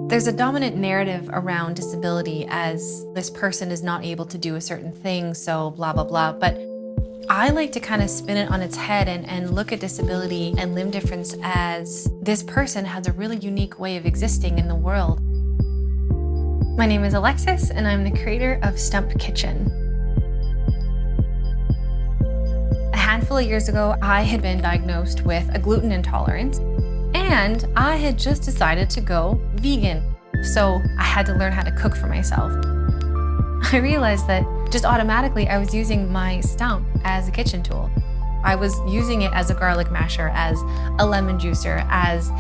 There's a dominant narrative around disability as this person is not able to do a certain thing, so blah, blah, blah. But I like to kind of spin it on its head and look at disability and limb difference as this person has a really unique way of existing in the world. My name is Alexis, and I'm the creator of Stump Kitchen. A handful of years ago, I had been diagnosed with a gluten intolerance, and I had just decided to go vegan. So I had to learn how to cook for myself. I realized that just automatically I was using my stump as a kitchen tool. I was using it as a garlic masher, as a lemon juicer, as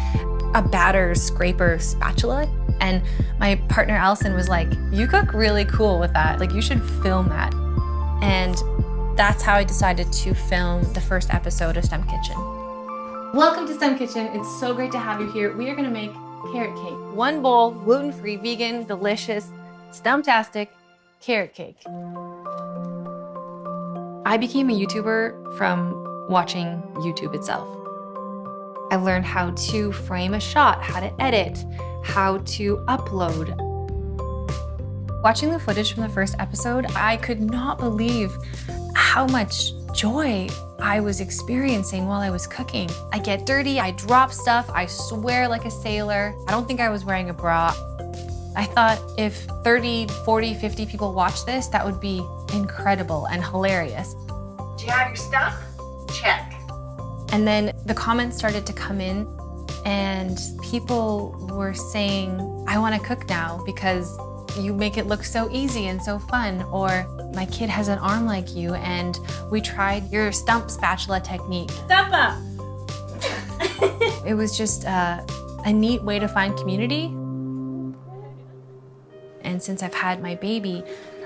a batter scraper spatula. And my partner Allison was like, "You cook really cool with that. Like, you should film that." And that's how I decided to film the first episode of Stump Kitchen. Welcome to Stump Kitchen. It's so great to have you here. We are gonna make carrot cake. One bowl, gluten-free, vegan, delicious, stumptastic carrot cake. I became a YouTuber from watching YouTube itself. I learned how to frame a shot, how to edit, how to upload. Watching the footage from the first episode, I could not believe how much joy I was experiencing while I was cooking. I get dirty, I drop stuff, I swear like a sailor. I don't think I was wearing a bra. I thought if 30, 40, 50 people watch this, that would be incredible and hilarious. Do you have your stuff? Check. And then the comments started to come in and people were saying, "I want to cook now because you make it look so easy and so fun," or "My kid has an arm like you and we tried your stump spatula technique." Stump up. It was just a neat way to find community. And since I've had my baby,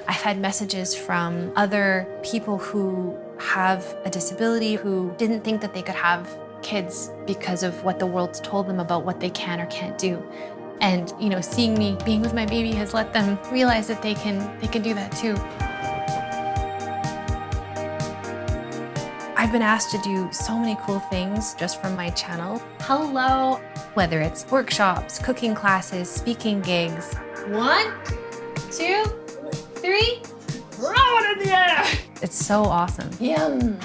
I've had messages from other people who have a disability, who didn't think that they could have kids because of what the world's told them about what they can or can't do. And seeing me being with my baby has let them realize that they can do that too. I've been asked to do so many cool things just from my channel. Hello, whether it's workshops, cooking classes, speaking gigs. 1, 2, 3, Throw it in the air. It's so awesome. Yum.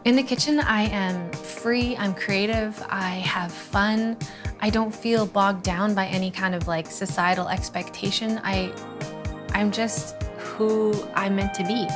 In the kitchen, I am free, I'm creative, I have fun. I don't feel bogged down by any kind of societal expectation. I'm just who I'm meant to be.